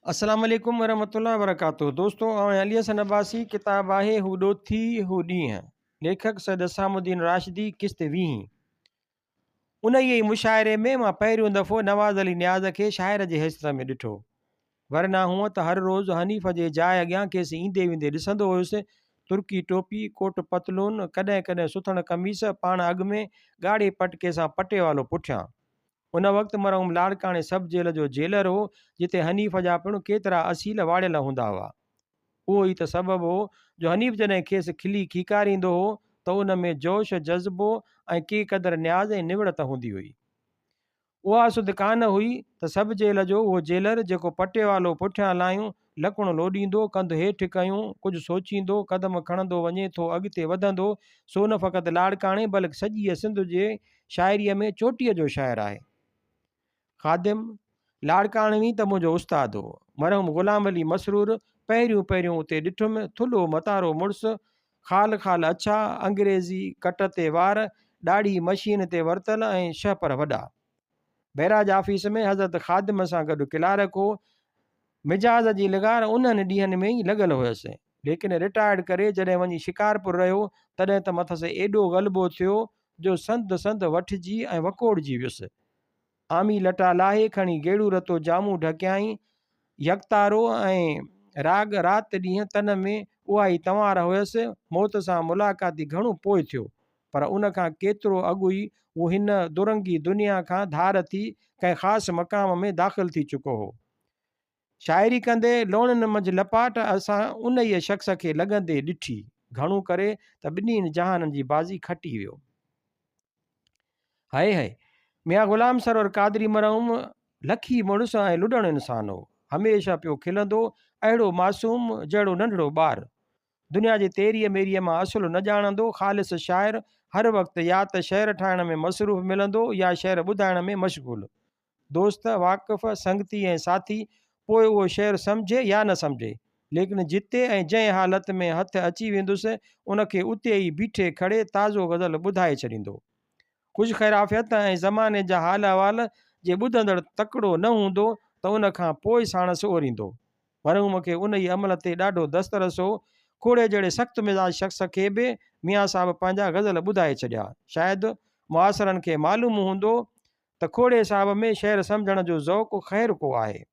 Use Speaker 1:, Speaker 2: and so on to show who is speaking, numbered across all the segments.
Speaker 1: अस्सलाम वालेकुम वरहमतुल्लाहि वबरकातुहू। दोस्तों अली हसन अब्बासी किताब आहे हूॾो थी हू ॾींहं। लेखक सैयद असामुद्दीन राशिदी किस्त 20। उन ई मुशाइरे में मां पहिरियों दफ़ो नवाज़ अली नियाज़ खे शाइर जे हैसियत में ॾिठो। वरना हूअं त हर रोज़ु हनीफ़ जे जाइ अॻियां खेसि ईंदे वेंदे ॾिसंदो हुयुसि। तुर्की टोपी, कोट पतलून, कॾहिं कॾहिं सुथण कमीस, पाण अॻु में ॻाढ़े पटके सां पटे वालो पुठियां। उन वक़्तु मरहूम लाड़काणे सब जेल जो जेलर हो, जिते हनीफ़ जा पिणु केतिरा असील वाड़ियल हूंदा हुआ। उहो ई त सबबु हो जो हनीफ़ जॾहिं खेसि खिली खीकारींदो हो त उन में जोश, जज़्बो ऐं के क़दुरु न्याज़ ऐं निवड़त हूंदी हुई। उहा सुध कान हुई त सब जेल जो उहो जेलर जेको पटे वालो पुठियां लायूं लकुणु लोॾींदो, कंधु हेठि कयूं, कुझु सोचींदो, क़दम खणंदो वञे थो, अॻिते वधंदो, सो न फ़क़ति लाड़काणे बल्कि सॼी सिंध जे शाइरीअ में चोटीअ जो शाइर आहे। ख़ादिम लाड़काणवी त मुंहिंजो उस्तादु हो। मरहूम ग़ुलाम अली मसरूर पहिरियों पहिरियों उते ॾिठुमि। थुल्हो मतारो मुड़ुसु, ख़ाल ख़ाल अछा, अंग्रेज़ी कट ते वार, ॾाढ़ी मशीन ते वरितल ऐं छह पर वॾा। बैराज ऑफिस में हज़रत ख़ादिम सां गॾु क्लार्क हो। मिजाज़ जी लिगार उन्हनि ॾींहंनि में ई लॻल हुयसि। लेकिन रिटायर्ड करे जॾहिं वञी शिकारपुर रहियो तॾहिं त मथसि एॾो ग़लबो थियो जो संद संद वठिजी ऐं वकोड़जी वियुसि। आमी लटा लाहे खणी गेड़ू रतो जामू ढकियाई, यकतारो ऐं राग राति ॾींहं तन में उहा ई तंवार हुयसि। मौत सां मुलाक़ाती घणो पोइ थियो, पर उन खां केतिरो अॻु ई उहो हिन दुरंगी दुनिया खां धार थी कंहिं ख़ासि मक़ाम में दाख़िल थी चुको हो। शाइरी कंदे लोणनि मंझि लपाट असां उन ई शख़्स खे लॻंदे ॾिठी। घणो करे त ॿिन्हिनि जहाननि जी बाज़ी खटी वियो। हाय हाय मियां ग़ुलाम सरोवर क़ादरी मरहूम लखी मुड़ुसु ऐं लुॾण इंसान हो। हमेशह पियो खिलंदो, अहिड़ो मासूम जहिड़ो नंढड़ो ॿारु। दुनिया जे तेरीअ मेरीअ मां असुलु न ॼाणंदो, ख़ालिस शाइर, हर वक़्तु या त शेर ठाहिण में मसरूफ़ मिलंदो या शेर ॿुधाइण में मशग़ूल। दोस्त, वाक़िफ़, संगती ऐं साथी, पोइ उहो शेर सम्झे या न सम्झे, लेकिन जिते ऐं जंहिं हालत में हथु अची वेंदुसि उनखे उते ई बीठे खड़े ताज़ो ग़ज़ल ॿुधाए छॾींदो। कुझु ख़ैराफ़ियत ऐं ज़माने जा हाल अहिवाल जे ॿुधंदड़ तकिड़ो न हूंदो त उन खां पोइ साणसि ओरींदो। मरहूम खे उन ई अमल ते ॾाढो दस्तरस हो। खोड़े जहिड़े सख़्तु मिज़ाज शख़्स खे बि मियाँ साहब पंहिंजा ग़ज़ल ॿुधाए छॾिया। शायदि मुआसिरनि खे मालूम हूंदो त खोड़े साहब में शेर सम्झण जो ज़ौक़ु ख़ैरु को आहे।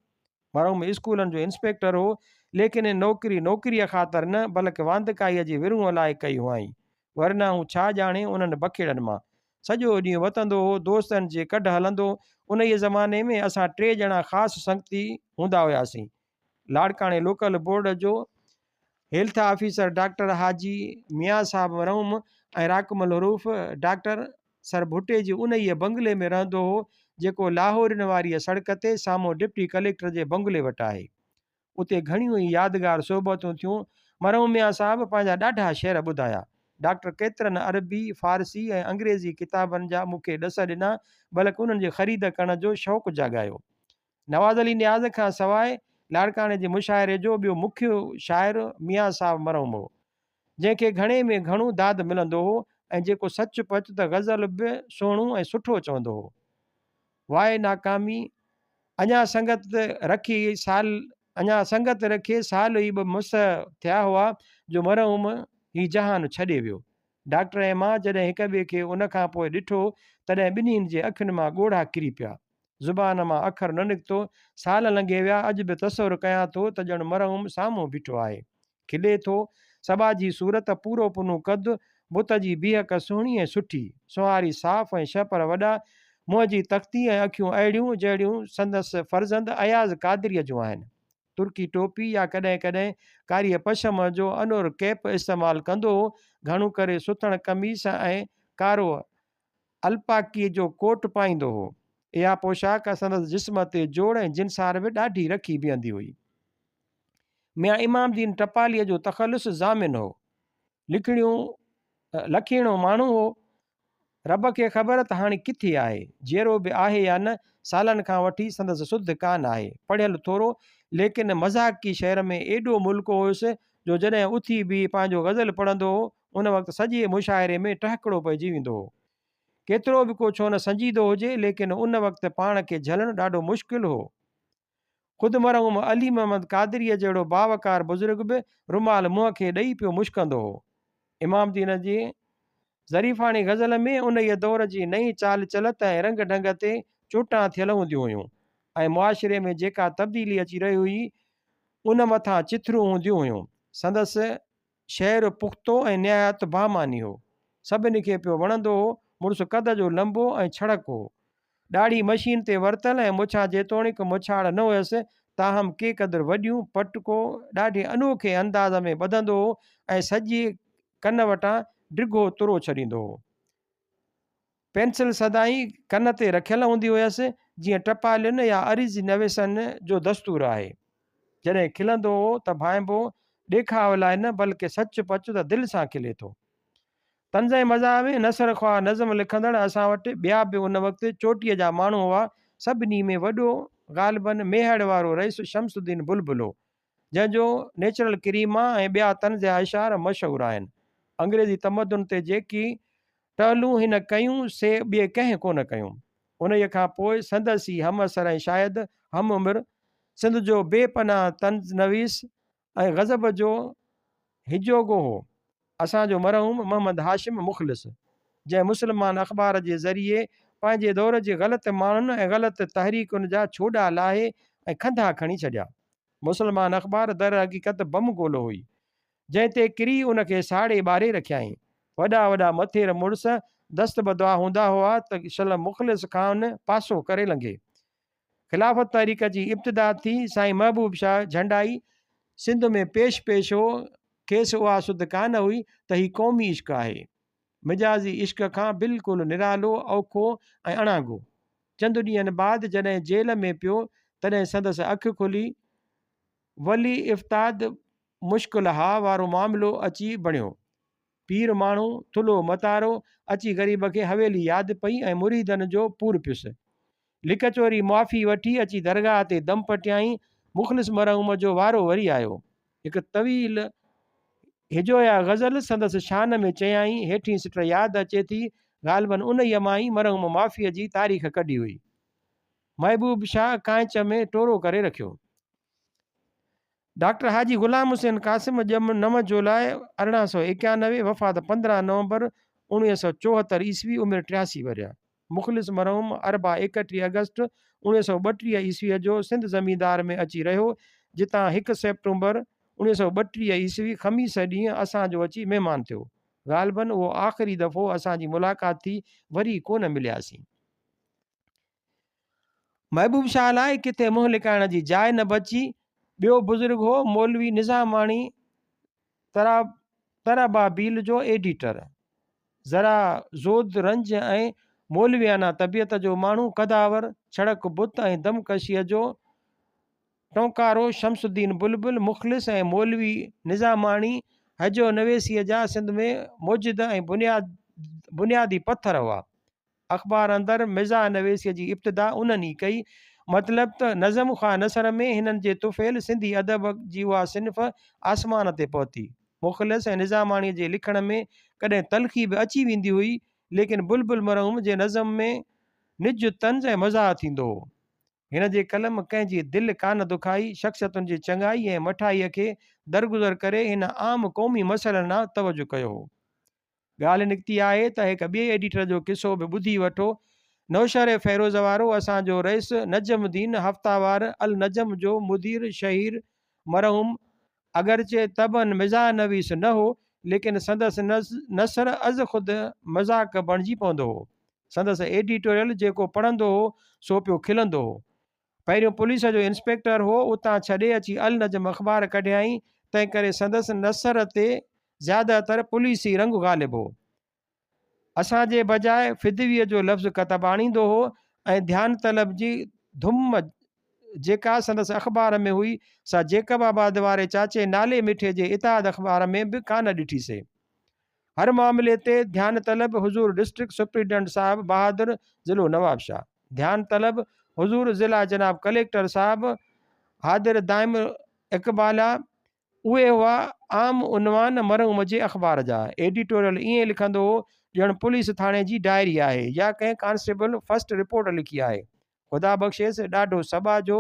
Speaker 1: मरहूम स्कूलनि जो इंस्पेक्टर हो, लेकिन नौकिरी नौकिरीअ ख़ातिर न बल्कि वांदकाईअ जी विरूं लाइ कई हुआईं। वरना हू छा ॼाणे उन्हनि बखेड़नि मां। सॼो ॾींहुं वतंदो हो, दोस्तनि जे कढ हलंदो। उन ई ज़माने में असां 3 ॼणा ख़ासि संगती हूंदा हुआसीं। लाड़काणे लोकल बोर्ड जो हेल्थ ऑफिसर डॉक्टर हाजी मियाँ साहब मरहूम ऐं राकमुल हरूफ डॉक्टर सर भुट्टे जी उन ई बंगले में रहंदो हो, जेको लाहौरन वारी सड़क ते साम्हूं डिप्टी कलेक्टर जे बंगले वटि आहे। उते घणियूं ई यादगार सोबतूं थियूं। मरहूम मियाँ साहब पंहिंजा ॾाढा शेर ॿुधाया। डॉक्टर केतिरनि अरबी, फारसी ऐं अंग्रेज़ी किताबनि जा मूंखे ॾस ॾिना, बल्कि उन्हनि जे ख़रीद करण जो शौक़ु जाॻायो। नवाज़ अली नियाज़ खां सवाइ लाड़काणे जे मुशाइरे जो ॿियो मुख्य शाइर मियाँ साहब मरहूम हो, जंहिंखे घणे में घणो दाद मिलंदो हो ऐं जेको सच पच त ग़ज़ल बि सुहिणो ऐं सुठो चवंदो हो। वाए नाकामी अञा संगत रखी साल अञा संगत रखे साल ई 2 मुस थिया हुआ जो मरहूम ही जहान छॾे वियो। डॉक्टर ऐं मां जॾहिं हिक ॿिए खे उन खां पोइ ॾिठो तॾहिं ॿिन्हिनि जे अखियुनि मां ॻोढ़ा किरी पिया। ज़ुबान मां अखर न निकितो। साल लंघे विया। अॼु बि तसवुरु कयां थो त ॼण मरहूम साम्हूं बीठो आहे। खिले थो, सबा जी सूरत, पूरो पुनो कद, बुत जी बीहक सुहिणी ऐं सुठी, सुवारी साफ़ ऐं 6 पर वॾा, मुंहं जी तख़्ती ऐं अखियूं अहिड़ियूं जहिड़ियूं संदसि फर्ज़ंद अयाज़ क़ादरीअ जूं आहिनि। तुर्की टोपी या कॾहिं कॾहिं कारीअ पशम जो अनोर कैप इस्तेमालु कंदो हो। घणो करे सुथण कमीस ऐं कारो अलपाकीअ जो कोट पाईंदो हो। इहा पोशाक संदसि जिस्म ते जोड़ ऐं जिनसार बि ॾाढी रखी बीहंदी हुई। मियाँ इमामदीन टपालीअ जो तख़ल्लुस ज़ामिन हो। लखीणो माण्हू हो। रब खे ख़बर त हाणे किथे आहे, जहिड़ो बि आहे या न। सालनि खां वठी संदसि सुध कान आहे। पढ़ियलु थोरो, लेकिन मज़ाक़ी शहर में एॾो मुल्क हुयुसि जो जॾहिं उथी बि पंहिंजो ग़ज़ल पढ़ंदो हो उन वक़्तु सॼे मुशाइरे में टहिकड़ो पइजी वेंदो हो। केतिरो बि को छो न संजीदो हुजे, लेकिन उन वक़्तु पाण खे झलणु ॾाढो मुश्किल हो। ख़ुदि मरहूम अली मोहम्मद क़ादरीअ जहिड़ो बावकार बुज़ुर्ग बि रुमाल मुंहं खे ॾेई पियो मुश्कंदो हो। इमाम दीन जी ज़रीफ़ाणी ग़ज़ल में उन दौर जी नई चाल चलत ऐं रंग ढंग ते चोटां थियल हूंदियूं हुयूं ऐं मुआशिरे में जेका तब्दीली अची रही हुई उन मथां चिथरूं हूंदियूं हुयूं। संदसि शहर पुख़्तो ऐं निहायत बामानी हो। सभिनी खे पियो वणंदो हो। मुड़ुसु कद जो लंबो ऐं छड़क हो। ॾाढी मशीन ते वरितल ऐं मुछा जेतोणीकि मुछाड़ न हुयसि, ताहम के क़दुरु वॾियूं पटको ॾाढे अनोखे अंदाज़ में ॿधंदो हो ऐं सॼी कन वटां डिघो तुरो छॾींदो हो। पेंसिल सदाई कन ते रखियल हूंदी हुयसि, जीअं टपालियुनि या अरिज़ी नवेसनि जो दस्तूर आहे। जॾहिं खिलंदो हो त भाइबो ॾेखाव लाइ न, बल्कि सच पच त दिलि सां खिले थो। तंज़ ऐं मज़ा में नसर ख्वाह नज़म लिखंदड़ असां वटि ॿिया बि उन वक़्तु चोटीअ जा माण्हू हुआ। सभिनी में वॾो ग़ालिबन मेहड़ वारो रईस शमसुद्दीन बुलबुल हो, जंहिंजो नेचुरल क्रीमा ऐं ॿिया तंज़ जा इशार मशहूरु आहिनि। अंग्रेज़ी तमदन ते जेकी टहलूं हिन कयूं से ॿिए कंहिं कोन कयूं। उन खां पोइ संदसि हम असर ऐं शायदि हम उमिरि सिंध जो बेपनाह तंज़ नवीस ऐं गज़ब जो हिजोगो हो असांजो मरहूम मोहम्मद हाशिम मुख़लिस, जंहिं मुस्लमान अख़बार जे ज़रिए पंहिंजे दौर जे ग़लति माण्हुनि ऐं ग़लति तहरीकुनि जा छोॾा लाहे ऐं खंधा खणी छॾिया। मुस्लमान अख़बार दर हक़ीक़त बम गोलो हुई, जंहिं ते किरी उन खे साड़े ॿारे रखियाईं। वॾा वॾा मथेर मुड़ुस दस्तबदवा हूंदा हुआ त शल मुख़लिस खान पासो करे लंघे। ख़िलाफ़त तहरीक जी इब्तिदा थी। साईं महबूब शाह झंडाई सिंध में पेश पेश हो। खेसि उहा सुध कान हुई त ही क़ौमी इश्क आहे। मिजाज़ी इश्क खां बिल्कुलु निरालो, औखो ऐं अणांगो। चंद ॾींहंनि बाद जॾहिं जेल में पियो, तॾहिं संदसि अखि खुली वली इफ़्ताद मुश्किल हा वारो मामिलो अची बणियो। पीर माण्हू थुलो मतारो अची ग़रीब खे हवेली यादि पई ऐं मुरीदनि जो पूर पियुसि। लिक चोरी मुआफ़ी वठी अची दरगाह ते दम पटियाई। मुख़लिस मरहूम जो वारो वरी आयो। हिकु तवील हिजोया ग़ज़ल संदसि शान में चयाई। हेठीं सिट यादि अचे थी, ग़ालिबन उन मां ई मरहूम माफ़ीअ जी तारीख़ कढी हुई। महबूब शाह कांच में टोरो करे रखियो। डॉक्टर हाजी ग़ुलाम हुसैन क़ासिम ॼम 9 जुलाई 1891, वफ़ात 15 नवंबर 1974 ईस्वी, उमिरि 83 वरिया। मुख़लिस मरहूम अरबा 31 अगस्त 1932 ईस्वीअ जो सिंध ज़मींदार में अची रहियो, जितां 1 सेप्टेम्बर 1932 ईस्वी ख़मीस ॾींहुं असांजो अची महिमान थियो। ग़ालिबन उहो आख़िरी दफ़ो असांजी मुलाक़ात थी, वरी कोन मिलियासीं। महबूब शाह लाइ किथे मुंहुं लिकाइण जी जाइ न बची। ॿियो बुज़ुर्ग हो मौलवी निज़ामाणी तराबाबील जो एडिटर। ज़रा ज़ोद रंज ऐं मौलवियाना तबियत जो माण्हू, कदावर छड़क बुत ऐं दमकशीअ जो टोकारो शमसुद्दीन बुलबुल मुख़लिस ऐं मौलवी निज़ामाणी हजो नवेसीअ जा सिंध में मौजिद ऐं बुनियादी पत्थर हुआ। अख़बार अंदरि मिज़ा नवेसीअ जी इब्तिदा उन्हनि ई कई। मतिलब त नज़म ख़्वाह नसर में हिननि जे तुफ़ेल सिंधी अदब जी उहा सिन्फ़ आसमान ते पहुती। मुख़लिस ऐं निज़ामाणीअ जे लिखण में कॾहिं तलख़ी बि अची वेंदी हुई, लेकिन बुलबुल मरहूम जे नज़म में निज तंज़ ऐं मज़ाह थींदो हो। हिन जे कलम कंहिंजी दिलि कान दुखाई। शख़्सियतुनि जी चङाई ऐं मठाईअ खे दरगुज़र करे हिन आम क़ौमी मसइलनि ॾांहुं तवजो कयो हो। ॻाल्हि निकिती आहे त हिकु ॿिए एडिटर जो किसो बि ॿुधी वठो। नौशर फ़ैरोज़ वारो असांजो रईस नजमुद्दीन हफ़्तावार अल नजम जो मुदीर शहीर मरहूम अगरचे तबन मिज़ाह नवीस न हो, लेकिन संदसि नसर अज़ ख़ुदि मज़ाक बणिजी पवंदो हो। संदसि एडिटोरियल जेको पढ़ंदो हो सो पियो खिलंदो हो। पहिरियों पुलिस जो इंस्पेक्टर हो, उतां छॾे अची अल नजम अख़बार कढियाई। तंहिं करे संदसि नसर ते ज़्यादातर पुलिसी रंग ग़ालिब हो। असांजे बजाए फिदवीअ जो लफ़्ज़ कतब आणींदो हो ऐं ध्यान तलब जी धुम जेका संदसि अख़बार में हुई, सा जेकबाबाद वारे चाचे नाले मिठे जे इतिहाद अख़बार में बि कान ॾिठीसीं। हर मामले ते ध्यान तलब हुज़ूर डिस्ट्रिक्ट सुप्रीडेंट साहब बहादुर ज़िलो नवाबशाह, ध्यान तलब हुज़ूर ज़िला जनाब कलेक्टर साहब हादिर दाइम इक़बाला। उहे हुआ आम उनवान मरहूम जे अख़बार जा। एडिटोरियल ईअं लिखंदो हो ॼण पुलिस थाणे जी डायरी आहे या कंहिं कांस्टेबल फर्स्ट रिपोर्ट लिखी आहे। ख़ुदा बख़्शेसि ॾाढो सभा जो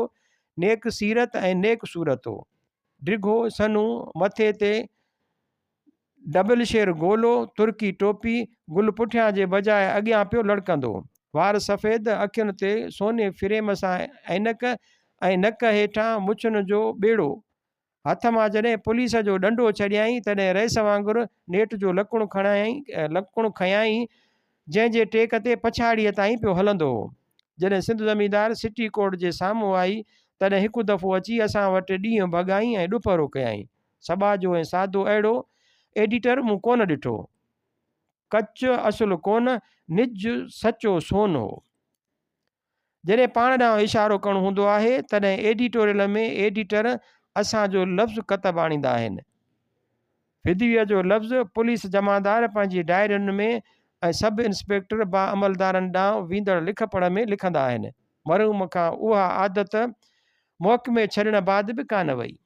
Speaker 1: नेक सीरत ऐं नेक सूरत हो। डिघो सनू मथे ते डबल शेर गोलो, तुर्की टोपी, गुल पुठियां जे बजाए अॻियां पियो लड़कंदो। वार सफ़ेद, अखियुनि ते सोने फ्रेम सां ऐनक ऐं नक हेठां मुछुनि जो ॿेड़ो। हथ मां जॾहिं पुलिस जो डंडो छॾियईं तॾहिं रेस वांगुरु नेट जो लकुणु खयाईं, जंहिंजे टेक ते पछाड़ीअ ताईं पियो हलंदो हो। जॾहिं सिंध ज़मींदार सिटी कोर्ट जे साम्हूं आई तॾहिं हिकु दफ़ो अची असां वटि ॾींहुं भॻाई ऐं ॾुपरो कयईं। सबाजो ऐं सादो अहिड़ो एडिटर मूं कोन ॾिठो। कच असुलु कोन, निज सचो सोन हो। जॾहिं पाण ॾांहुं इशारो करणो हूंदो आहे तॾहिं एडिटोरियल में एडिटर असांजो लफ़्ज़ कतबु आणींदा आहिनि। विधीअ जो लफ़्ज़ पुलिस जमादार पंहिंजी डायरियुनि में ऐं सब इंस्पेक्टर बा अमलदारनि ॾांहुं वेंदड़ लिख पढ़ में लिखंदा आहिनि। मरहूम खां उहा आदत मुहकमे छॾण बाद बि कान वई।